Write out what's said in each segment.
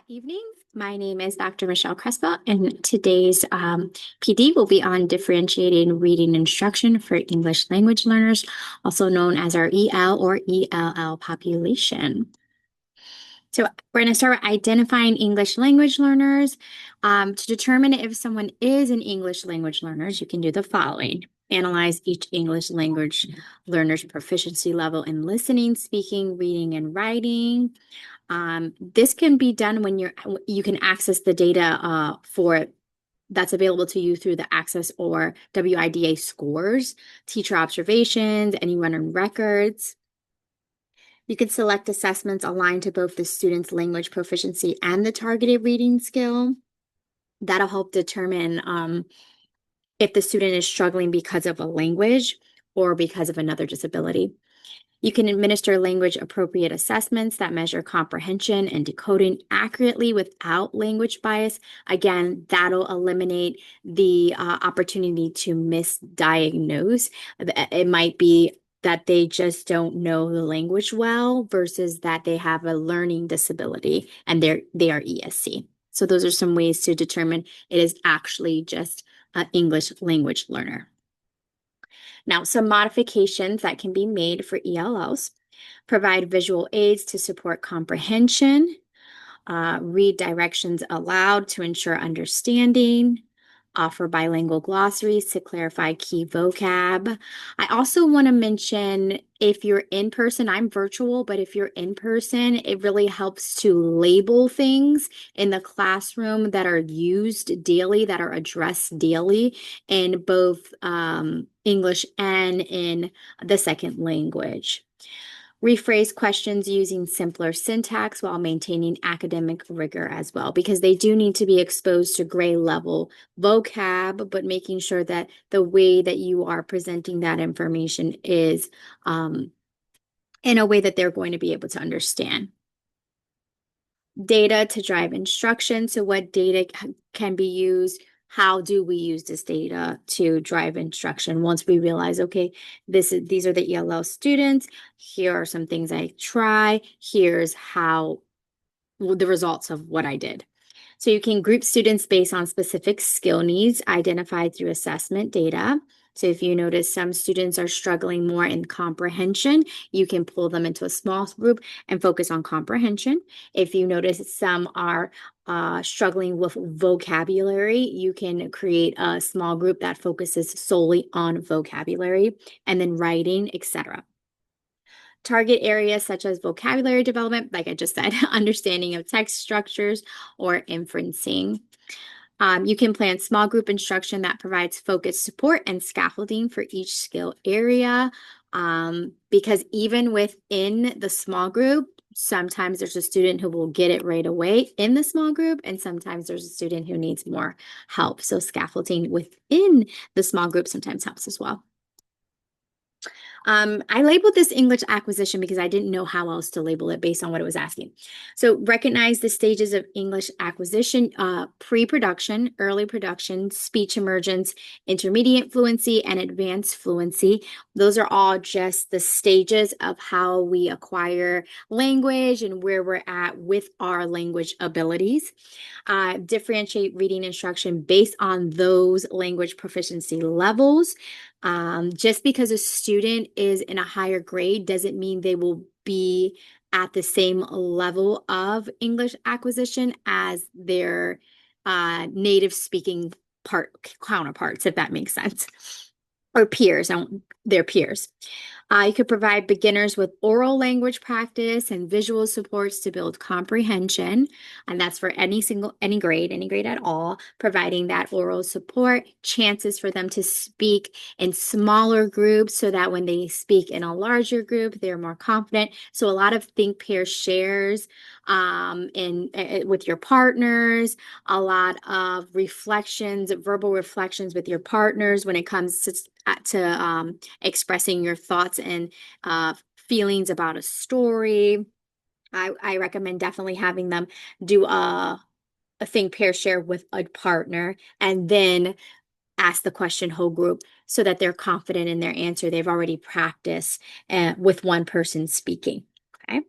Evening. My name is Dr. Michelle Crespo, and today's PD will be on differentiating reading instruction for English language learners, also known as our EL or ELL population. So we're going to start with identifying English language learners. To determine if someone is an English language learner, you can do the following. Analyze each English language learner's proficiency level in listening, speaking, reading, and writing. This can be done when you can access the data for that's available to you through the Access or WIDA scores, teacher observations, any run-on records. You can select assessments aligned to both the student's language proficiency and the targeted reading skill. That'll help determine if the student is struggling because of a language or because of another disability. You can administer language-appropriate assessments that measure comprehension and decoding accurately without language bias. Again, that'll eliminate the opportunity to misdiagnose. It might be that they just don't know the language well versus that they have a learning disability and they are ESC. So those are some ways to determine it is actually just an English language learner. Now, some modifications that can be made for ELLs: provide visual aids to support comprehension, read directions aloud to ensure understanding, offer bilingual glossaries to clarify key vocab. I also want to mention, if you're in person, I'm virtual, but if you're in person, it really helps to label things in the classroom that are used daily, that are addressed daily in both English and in the second language. Rephrase questions using simpler syntax while maintaining academic rigor as well, because they do need to be exposed to grade level vocab, but making sure that the way that you are presenting that information is in a way that they're going to be able to understand. Data to drive instruction. So what data can be used? How do we use this data to drive instruction? Once we realize, okay, these are the ELL students, here are some things I try, here's how the results of what I did. So you can group students based on specific skill needs identified through assessment data. So if you notice some students are struggling more in comprehension, you can pull them into a small group and focus on comprehension. If you notice some are struggling with vocabulary, you can create a small group that focuses solely on vocabulary, and then writing, etc. Target areas such as vocabulary development, like I just said, understanding of text structures, or inferencing. You can plan small group instruction that provides focused support and scaffolding for each skill area, because even within the small group, sometimes there's a student who will get it right away in the small group, and sometimes there's a student who needs more help. So scaffolding within the small group sometimes helps as well. I labeled this English acquisition because I didn't know how else to label it based on what it was asking. So recognize the stages of English acquisition: pre-production, early production, speech emergence, intermediate fluency, and advanced fluency. Those are all just the stages of how we acquire language and where we're at with our language abilities. Differentiate reading instruction based on those language proficiency levels. Just because a student is in a higher grade doesn't mean they will be at the same level of English acquisition as their native speaking counterparts, if that makes sense, or peers, their peers. You could provide beginners with oral language practice and visual supports to build comprehension, and that's for any grade at all, providing that oral support, chances for them to speak in smaller groups so that when they speak in a larger group, they're more confident. So a lot of think, pair, shares with your partners, a lot of reflections, verbal reflections with your partners when it comes to expressing your thoughts and feelings about a story. I recommend definitely having them do a think, pair, share with a partner, and then ask the question whole group so that they're confident in their answer. They've already practiced with one person speaking. Okay.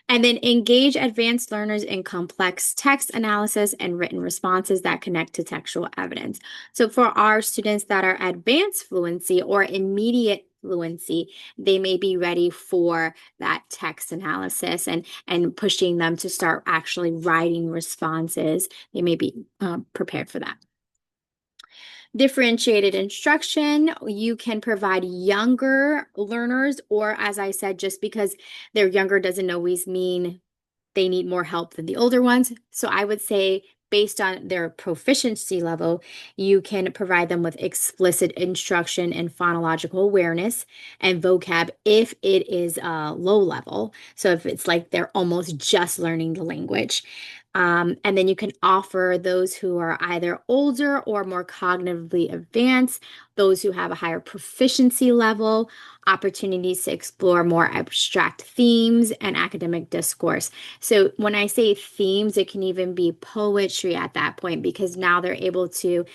And then engage advanced learners in complex text analysis and written responses that connect to textual evidence. So for our students that are advanced fluency or immediate fluency, they may be ready for that text analysis and pushing them to start actually writing responses. They may be prepared for that. Differentiated instruction, you can provide younger learners, or as I said, just because they're younger doesn't always mean they need more help than the older ones. So I would say, based on their proficiency level, you can provide them with explicit instruction and phonological awareness and vocab if it is low level. So if it's like they're almost just learning the language. And then you can offer those who are either older or more cognitively advanced, those who have a higher proficiency level, opportunities to explore more abstract themes and academic discourse. So when I say themes, it can even be poetry at that point because now they're able to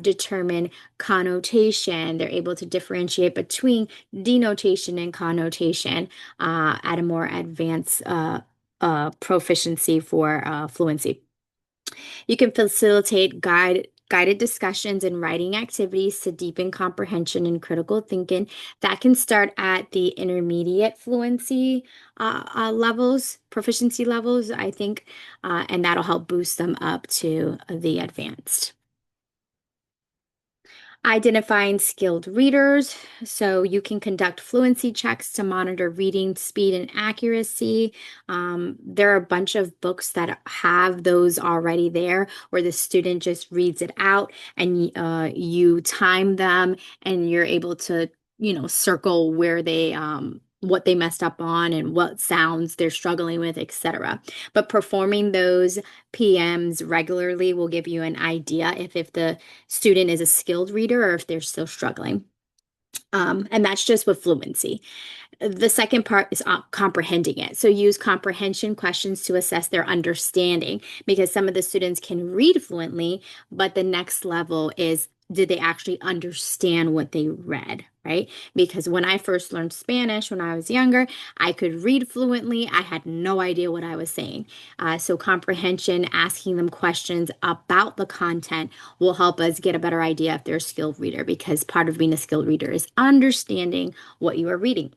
determine connotation. They're able to differentiate between denotation and connotation at a more advanced proficiency for fluency. You can facilitate guided discussions and writing activities to deepen comprehension and critical thinking. That can start at the intermediate fluency levels, proficiency levels, I think, and that'll help boost them up to the advanced. Identifying skilled readers. So you can conduct fluency checks to monitor reading speed and accuracy. There are a bunch of books that have those already there where the student just reads it out and you time them and you're able to, circle where they what they messed up on and what sounds they're struggling with, etc. But performing those PMs regularly will give you an idea if the student is a skilled reader or if they're still struggling. And that's just with fluency. The second part is comprehending it. So use comprehension questions to assess their understanding because some of the students can read fluently, but the next level is did they actually understand what they read, right? Because when I first learned Spanish when I was younger, I could read fluently. I had no idea what I was saying. So comprehension, asking them questions about the content will help us get a better idea if they're a skilled reader because part of being a skilled reader is understanding what you are reading.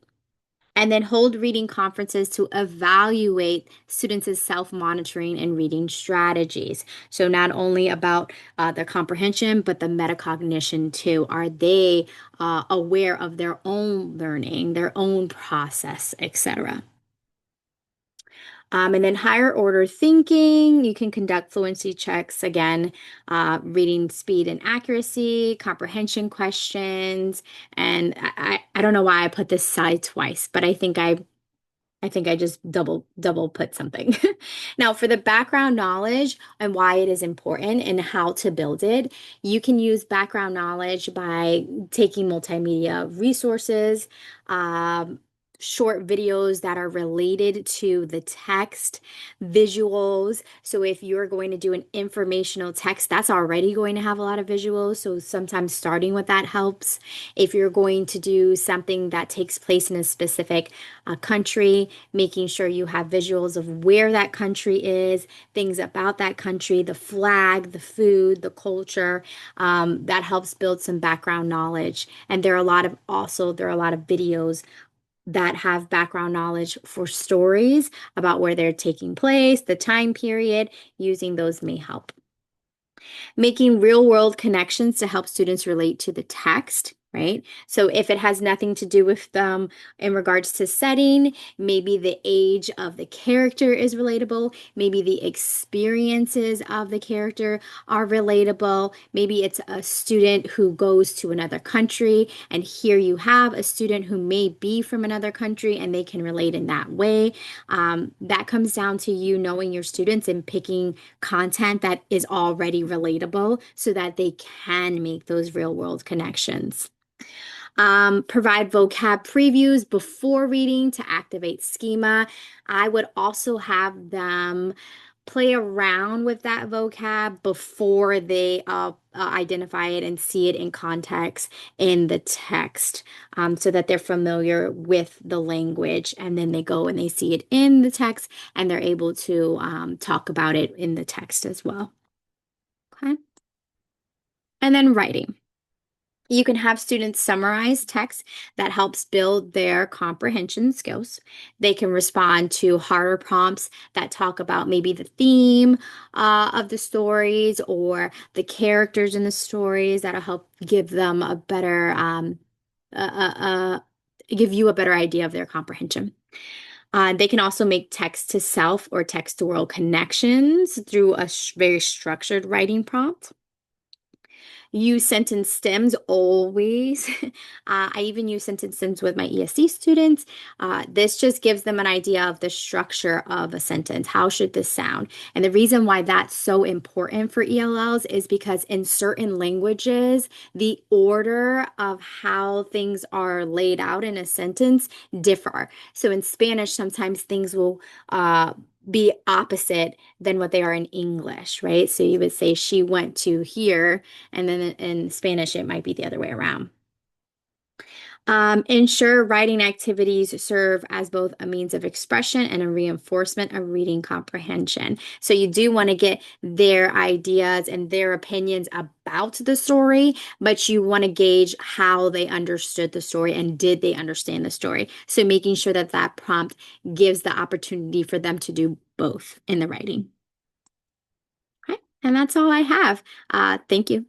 And then hold reading conferences to evaluate students' self-monitoring and reading strategies. So not only about their comprehension, but the metacognition too. Are they aware of their own learning, their own process, etc.? And then higher order thinking, you can conduct fluency checks again, reading speed and accuracy, comprehension questions, and I don't know why I put this side twice, but I think I just double put something. Now, for the background knowledge and why it is important and how to build it, you can use background knowledge by taking multimedia resources, short videos that are related to the text, visuals. So if you're going to do an informational text, that's already going to have a lot of visuals. So sometimes starting with that helps. If you're going to do something that takes place in a specific country, making sure you have visuals of where that country is, things about that country, the flag, the food, the culture, that helps build some background knowledge. And there are a lot of videos that have background knowledge for stories about where they're taking place, the time period. Using those may help. Making real world connections to help students relate to the text, right? So if it has nothing to do with them in regards to setting, maybe the age of the character is relatable, maybe the experiences of the character are relatable, maybe it's a student who goes to another country, and here you have a student who may be from another country and they can relate in that way. That comes down to you knowing your students and picking content that is already relatable so that they can make those real world connections. Provide vocab previews before reading to activate schema. I would also have them play around with that vocab before they identify it and see it in context in the text, so that they're familiar with the language. And then they go and they see it in the text and they're able to talk about it in the text as well. Okay. And then writing. You can have students summarize text that helps build their comprehension skills. They can respond to harder prompts that talk about maybe the theme of the stories or the characters in the stories that'll help give them a better, give you a better idea of their comprehension. They can also make text to self or text to world connections through a very structured writing prompt. Use sentence stems always. I even use sentence stems with my ESC students. This just gives them an idea of the structure of a sentence. How should this sound? And the reason why that's so important for ELLs is because in certain languages, the order of how things are laid out in a sentence differ. So in Spanish, sometimes things will be opposite than what they are in English, right? So you would say she went to here, and then in Spanish, it might be the other way around. Ensure writing activities serve as both a means of expression and a reinforcement of reading comprehension. So you do want to get their ideas and their opinions about the story, but you want to gauge how they understood the story and did they understand the story. So making sure that that prompt gives the opportunity for them to do both in the writing. Okay, and that's all I have. Thank you.